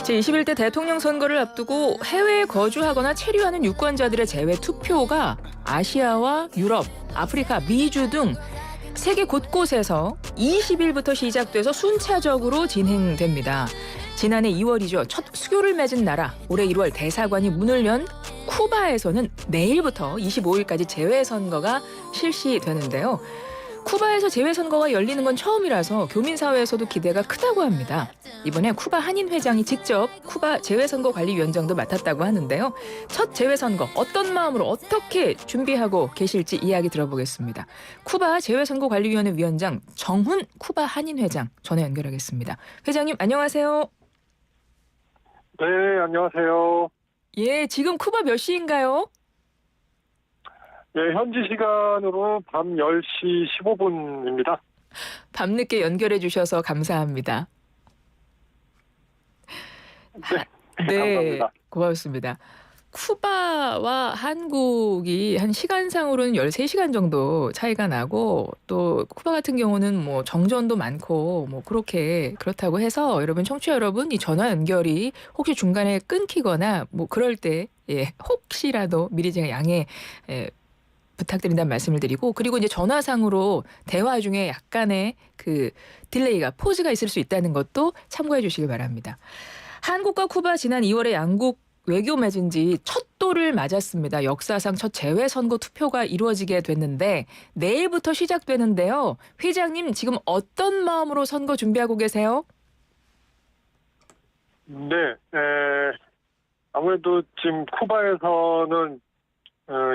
제21대 대통령 선거를 앞두고 해외에 거주하거나 체류하는 유권자들의 재외 투표가 아시아와 유럽, 아프리카, 미주 등 세계 곳곳에서 20일부터 시작돼서 순차적으로 진행됩니다. 지난해 2월이죠. 첫 수교를 맺은 나라, 올해 1월 대사관이 문을 연 쿠바에서는 내일부터 25일까지 재외선거가 실시되는데요. 쿠바에서 재외선거가 열리는 건 처음이라서 교민사회에서도 기대가 크다고 합니다. 이번에 쿠바 한인 회장이 직접 쿠바 재외선거관리위원장도 맡았다고 하는데요. 첫 재외선거 어떤 마음으로 어떻게 준비하고 계실지 이야기 들어보겠습니다. 쿠바 재외선거관리위원회 위원장 정훈 쿠바 한인 회장 전화 연결하겠습니다. 회장님 안녕하세요. 네, 안녕하세요. 예, 지금 쿠바 몇 시인가요? 예, 현지 시간으로 밤 10시 15분입니다. 밤늦게 연결해 주셔서 감사합니다. 네, 감사합니다. 고맙습니다. 쿠바와 한국이 한 시간상으로는 13시간 정도 차이가 나고 또 쿠바 같은 경우는 뭐 정전도 많고 뭐 그렇다고 해서 여러분 청취자 여러분 이 전화 연결이 혹시 중간에 끊기거나 뭐 그럴 때 혹시라도 미리 제가 양해 부탁드린다는 말씀을 드리고 그리고 이제 전화상으로 대화 중에 약간의 그 딜레이가 포즈가 있을 수 있다는 것도 참고해 주시기 바랍니다. 한국과 쿠바 지난 2월에 양국 외교 맺은 지 첫 돌을 맞았습니다. 역사상 첫 재외선거 투표가 이루어지게 됐는데 내일부터 시작되는데요. 회장님 지금 어떤 마음으로 선거 준비하고 계세요? 네, 아무래도 지금 쿠바에서는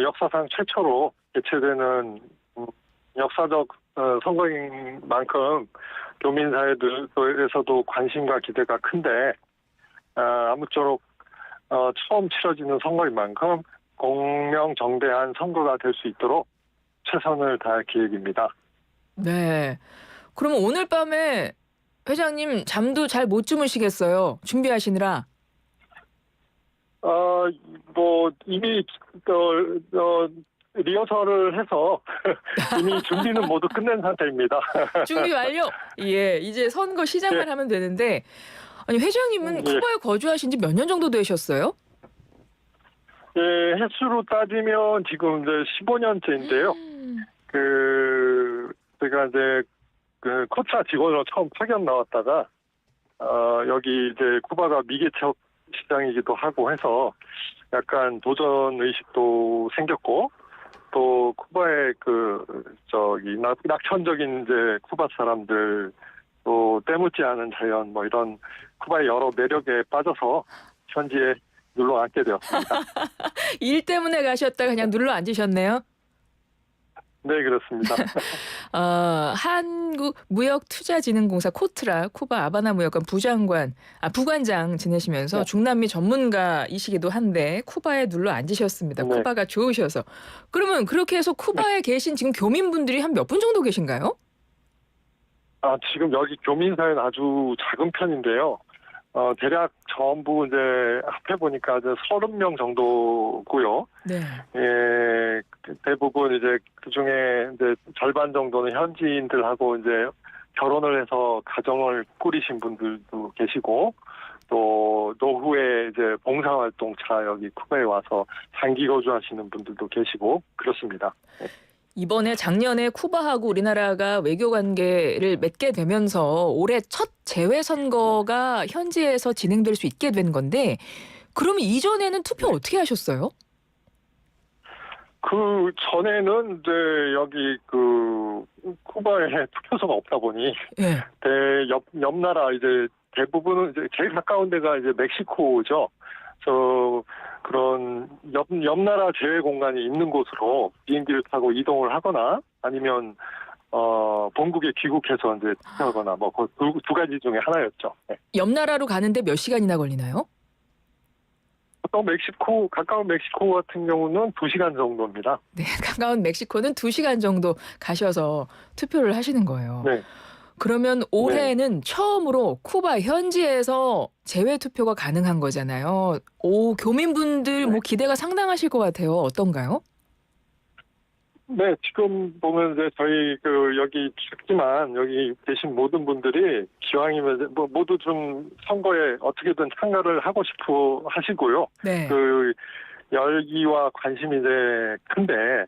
역사상 최초로 개최되는 역사적 선거인 만큼 교민사회들에서도 관심과 기대가 큰데 아무쪼록 처음 치러지는 선거인 만큼 공명정대한 선거가 될 수 있도록 최선을 다할 계획입니다. 네. 그러면 오늘 밤에 회장님 잠도 잘 못 주무시겠어요? 준비하시느라. 이미 리허설을 해서 이미 준비는 모두 끝낸 상태입니다. 준비 완료. 예, 이제 선거 시작만 하면 되는데 아니 회장님은 쿠바에 거주하신 지 몇 년 정도 되셨어요? 예, 횟수로 따지면 지금 이제 15년째인데요. 제가 이제 코차 직원으로 처음 파견 나왔다가 여기 이제 쿠바가 미개척 시장이기도 하고 해서 약간 도전 의식도 생겼고 또 쿠바의 낙천적인 이제 쿠바 사람들 또 때묻지 않은 자연 뭐 이런 쿠바의 여러 매력에 빠져서 현지에 눌러 앉게 되었습니다. 일 때문에 가셨다가 그냥 눌러 앉으셨네요. 네, 그렇습니다. 한국무역투자진흥공사 코트라 쿠바 아바나 무역관 부관장 지내시면서 중남미 전문가이시기도 한데 쿠바에 눌러 앉으셨습니다. 네. 쿠바가 좋으셔서. 그러면 그렇게 해서 쿠바에 계신 지금 교민분들이 한 몇 분 정도 계신가요? 지금 여기 교민사회는 아주 작은 편인데요. 대략 전부 이제 합해보니까 이제 30명 정도고요. 네. 예, 대부분 이제 그 중에 이제 절반 정도는 현지인들하고 이제 결혼을 해서 가정을 꾸리신 분들도 계시고 또 노후에 이제 봉사활동차 여기 쿠바에 와서 장기 거주하시는 분들도 계시고 그렇습니다. 이번에 작년에 쿠바하고 우리나라가 외교 관계를 맺게 되면서 올해 첫 재외선거가 현지에서 진행될 수 있게 된 건데 그러면 이전에는 투표 어떻게 하셨어요? 그 전에는 이제 여기 쿠바에 투표소가 없다 보니 옆 나라 이제 대부분은 이제 제일 가까운 데가 이제 멕시코죠. 그런 옆 나라 제외 공간이 있는 곳으로 비행기를 타고 이동을 하거나 아니면 본국에 귀국해서 이제 투표하거나 뭐 두 가지 중에 하나였죠. 네. 옆 나라로 가는데 몇 시간이나 걸리나요? 가까운 멕시코 같은 경우는 2시간 정도입니다. 네, 가까운 멕시코는 2시간 정도 가셔서 투표를 하시는 거예요. 네. 그러면 올해는 처음으로 쿠바 현지에서 재외 투표가 가능한 거잖아요. 교민분들 뭐 기대가 상당하실 것 같아요. 어떤가요? 네, 지금 보면 이제 저희 여기 작지만 여기 계신 모든 분들이 기왕이면 이제 뭐 모두 좀 선거에 어떻게든 참가를 하고 싶어 하시고요. 네. 그 열기와 관심이 이제 큰데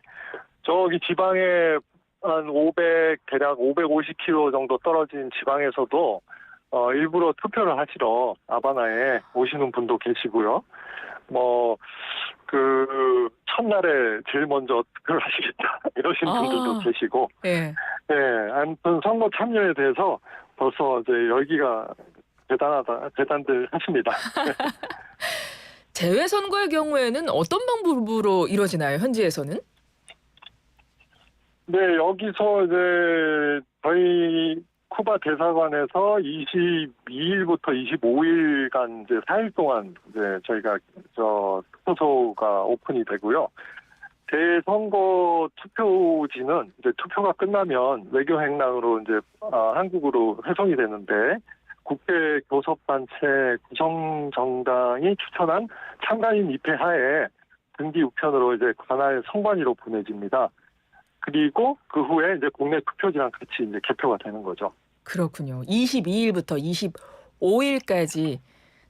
저기 지방에 한 500, 대략 550km 정도 떨어진 지방에서도 일부러 투표를 하시러 아바나에 오시는 분도 계시고요. 첫날에 제일 먼저 투표를 하시겠다 이러신 분들도 계시고, 예. 네, 아무튼 선거 참여에 대해서 벌써 이제 열기가 대단들 하십니다. 재외선거의 경우에는 어떤 방법으로 이루어지나요, 현지에서는? 네, 여기서 이제 저희 쿠바 대사관에서 22일부터 25일간 이제 4일 동안 이제 저희가 투표소가 오픈이 되고요. 재선거 투표지는 이제 투표가 끝나면 외교행랑으로 이제 한국으로 회송이 되는데 국제교섭단체 구성정당이 추천한 참가인 입회하에 등기 우편으로 이제 관할 선관위로 보내집니다. 그리고 그 후에 이제 국내 투표지랑 같이 이제 개표가 되는 거죠. 그렇군요. 22일부터 25일까지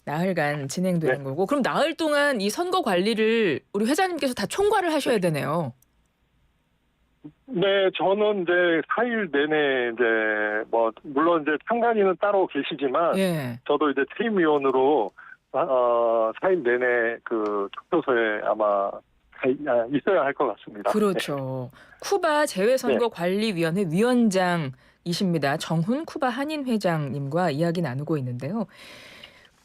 나흘간 진행되는 네. 거고, 그럼 나흘 동안 이 선거 관리를 우리 회장님께서 다 총괄을 하셔야 되네요. 네, 저는 이제 4일 내내 이제 물론 이제 참관인은 따로 계시지만 예. 저도 이제 퇴임위원으로 4일 내내 그 투표소에 아마 있어야 할 것 같습니다. 그렇죠. 쿠바 재외선거관리위원회 위원장이십니다. 정훈 쿠바 한인 회장님과 이야기 나누고 있는데요.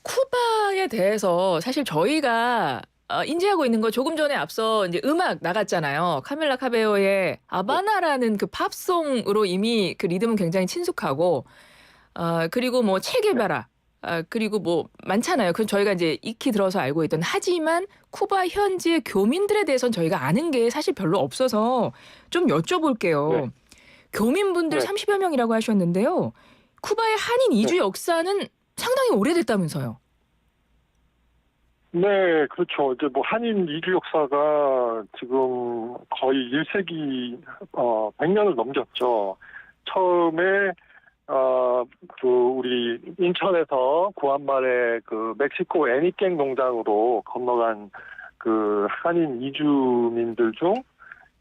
쿠바에 대해서 사실 저희가 인지하고 있는 거 조금 전에 앞서 이제 음악 나갔잖아요. 카밀라 카베오의 아바나라는 그 팝송으로 이미 그 리듬은 굉장히 친숙하고, 그리고 뭐 체게바라, 그리고 뭐 많잖아요. 그건 저희가 이제 익히 들어서 알고 있던. 하지만 쿠바 현지의 교민들에 대해서는 저희가 아는 게 사실 별로 없어서 좀 여쭤볼게요. 네. 교민분들 네. 30여 명이라고 하셨는데요. 쿠바의 한인 이주 네. 역사는 상당히 오래됐다면서요. 네, 그렇죠. 이제 한인 이주 역사가 지금 거의 1세기, 100년을 넘겼죠. 처음에, 우리 인천에서 구한말에 그 멕시코 애니깽 농장으로 건너간 그 한인 이주민들 중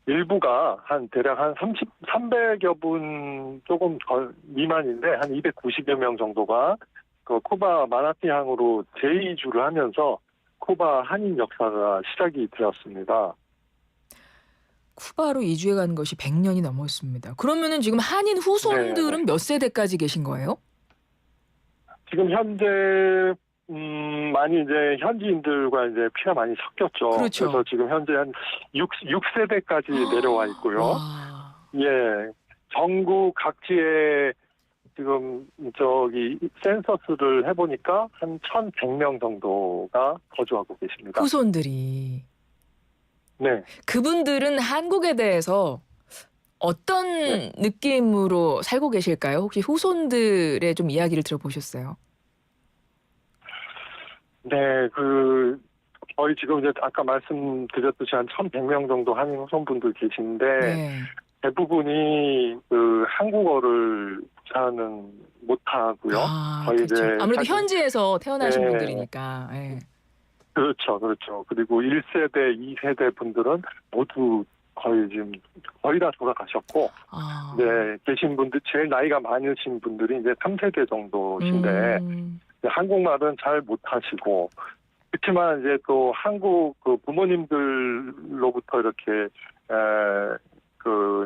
일부가 대략 한 300여 분 조금 덜 미만인데 한 290여 명 정도가 그 쿠바 마나티항으로 재이주를 하면서 쿠바 한인 역사가 시작이 되었습니다. 쿠바로 이주해 간 것이 100년이 넘었습니다. 그러면은 지금 한인 후손들은 몇 세대까지 계신 거예요? 지금 현재 많이 이제 현지인들과 이제 피가 많이 섞였죠. 그렇죠. 그래서 지금 현재 한 6세대까지 내려와 있고요. 와. 예. 전국 각지에 지금 센서스를 해보니까 한 1,100명 정도가 거주하고 계십니다. 후손들이. 네. 그분들은 한국에 대해서 어떤 느낌으로 살고 계실까요? 혹시 후손들의 좀 이야기를 들어보셨어요? 네, 거의 지금 이제 아까 말씀드렸듯이 한 1,100명 정도 한인 후손분들 계신데, 네. 대부분이 한국어를 잘은 못하고요. 거의 그렇죠. 이제 아무래도 현지에서 태어나신 네. 분들이니까. 예. 그렇죠. 그리고 1세대, 2세대 분들은 모두 거의 다 돌아가셨고, 네, 계신 분들, 제일 나이가 많으신 분들이 이제 3세대 정도신데, 한국말은 잘 못하시고, 그렇지만 이제 또 한국 부모님들로부터 이렇게,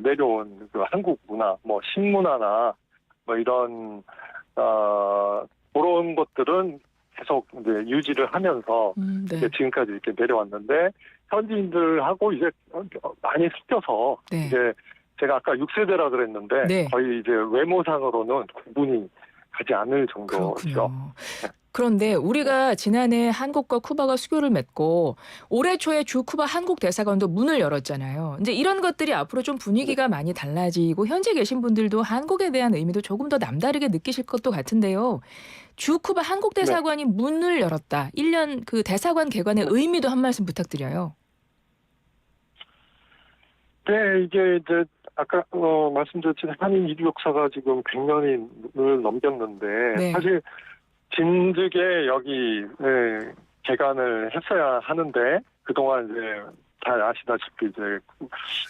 내려온 한국 문화, 식문화나, 이런, 그런 것들은 계속 이제 유지를 하면서 네. 이제 지금까지 이렇게 내려왔는데 현지인들하고 이제 많이 섞여서 네. 이제 제가 아까 6세대라 그랬는데 네. 거의 이제 외모상으로는 구분이 가지 않을 정도죠. 그렇군요. 그런데 우리가 지난해 한국과 쿠바가 수교를 맺고 올해 초에 주 쿠바 한국 대사관도 문을 열었잖아요. 이제 이런 것들이 앞으로 좀 분위기가 많이 달라지고 현재 계신 분들도 한국에 대한 의미도 조금 더 남다르게 느끼실 것도 같은데요. 주 쿠바 한국 대사관이 문을 열었다. 1년 그 대사관 개관의 의미도 한 말씀 부탁드려요. 네, 이게 이제 아까 말씀드렸지만 한인 이주 역사가 지금 100년을 넘겼는데 네. 사실 진즉에 여기 개관을 했어야 하는데 그동안 이제 잘 아시다시피 이제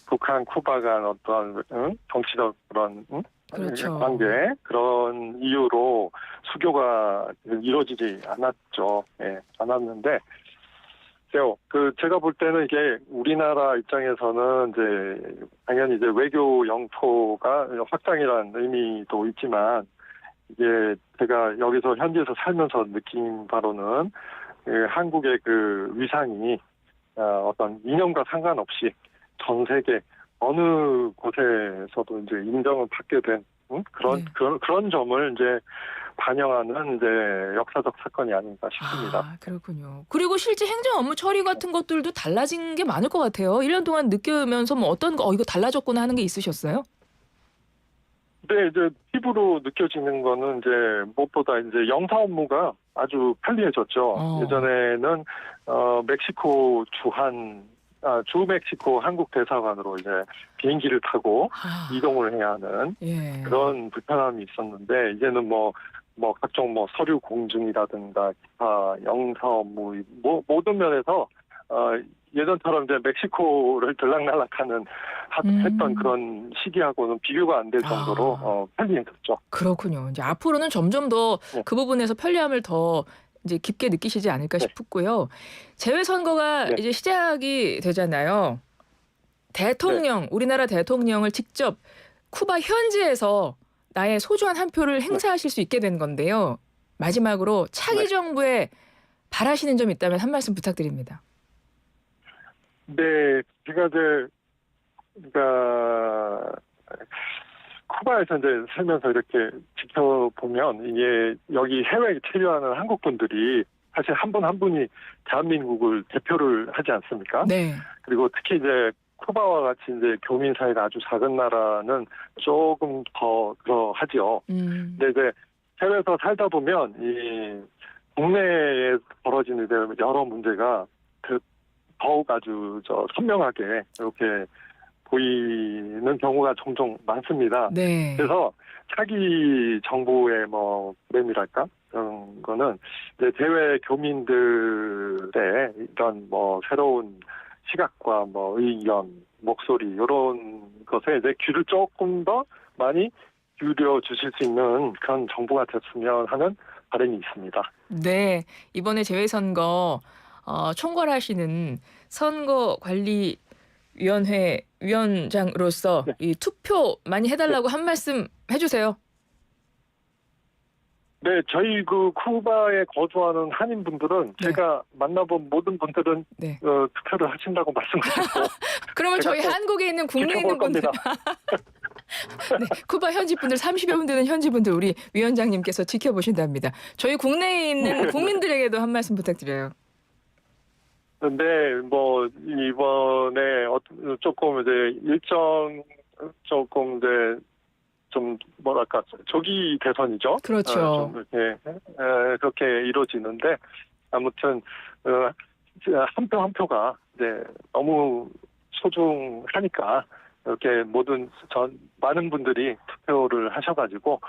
북한 쿠바 간 어떤 정치적 그런 그렇죠. 관계 그런 이유로 수교가 이루어지지 않았죠. 예, 않았는데 제가 볼 때는 이게 우리나라 입장에서는 이제 당연히 이제 외교 영토가 확장이라는 의미도 있지만 이게 제가 여기서 현지에서 살면서 느낀 바로는 한국의 그 위상이 어떤 이념과 상관없이 전 세계 어느 곳에서도 이제 인정을 받게 된 그런 점을 이제 반영하는 이제 역사적 사건이 아닌가 싶습니다. 아, 그렇군요. 그리고 실제 행정 업무 처리 같은 것들도 달라진 게 많을 것 같아요. 1년 동안 느끼면서 뭐 어떤 거 이거 달라졌구나 하는 게 있으셨어요? 네, 이제 피부로 느껴지는 거는 이제 무엇보다 이제 영사 업무가 아주 편리해졌죠. 예전에는 멕시코 주 멕시코 한국 대사관으로 이제 비행기를 타고 이동을 해야 하는 예. 그런 불편함이 있었는데 이제는 뭐 각종 서류 공증이라든가 기타 영사 업무 모든 면에서 예전처럼 이제 멕시코를 들락날락하는 했던 그런 시기하고는 비교가 안 될 정도로 편리해졌죠. 그렇군요. 이제 앞으로는 점점 더 그 부분에서 편리함을 더 이제 깊게 느끼시지 않을까 싶고요. 재외선거가 이제 시작이 되잖아요. 대통령, 우리나라 대통령을 직접 쿠바 현지에서 나의 소중한 한 표를 행사하실 수 있게 된 건데요. 마지막으로 차기 정부에 바라시는 점 있다면 한 말씀 부탁드립니다. 네, 제가 그러니까 쿠바에서 이제 살면서 이렇게 지켜보면 이게 여기 해외에 체류하는 한국 분들이 사실 한 분 한 분이 대한민국을 대표를 하지 않습니까? 네. 그리고 특히 이제 쿠바와 같이 이제 교민 사이가 아주 작은 나라는 조금 더 그러하죠. 근데 이제 해외에서 살다 보면 이 국내에 벌어지는 이제 여러 문제가 더욱 아주 선명하게 이렇게 보이는 경우가 종종 많습니다. 네. 그래서 차기 정부의 프레임이랄까 그런 거는 이제 대외 교민들의 이런 새로운 시각과 의견, 목소리 이런 것에 이제 귀를 조금 더 많이 기울여 주실 수 있는 그런 정부가 됐으면 하는 바람이 있습니다. 네, 이번에 재외선거 총괄하시는 선거관리위원회 위원장으로서 이 투표 많이 해달라고 한 말씀 해주세요. 네, 저희 그 쿠바에 거주하는 한인분들은 제가 만나본 모든 분들은 투표를 하신다고 말씀하시고 그러면 저희 한국에 있는 국내에 있는 분들 네, 쿠바 현지 분들 30여 분 되는 현지 분들 우리 위원장님께서 지켜보신답니다. 저희 국내에 있는 국민들에게도 한 말씀 부탁드려요. 네, 이번에 조금 이제 일정 조금 이제 좀 조기 대선이죠. 그렇죠. 좀 이렇게 그렇게 이루어지는데 아무튼 한 표 한 표가 이제 너무 소중하니까 이렇게 많은 분들이 투표를 하셔가지고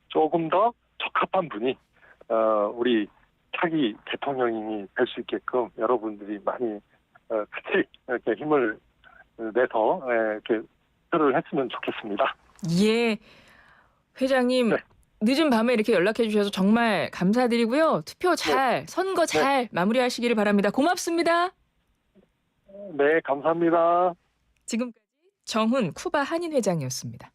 조금 더 적합한 분이 우리 차기 대통령이 될 수 있게끔 여러분들이 많이 같이 이렇게 힘을 내서 이렇게 투표를 했으면 좋겠습니다. 예, 회장님 늦은 밤에 이렇게 연락해 주셔서 정말 감사드리고요. 투표 선거 잘 마무리하시기를 바랍니다. 고맙습니다. 네, 감사합니다. 지금까지 정훈 쿠바 한인 회장이었습니다.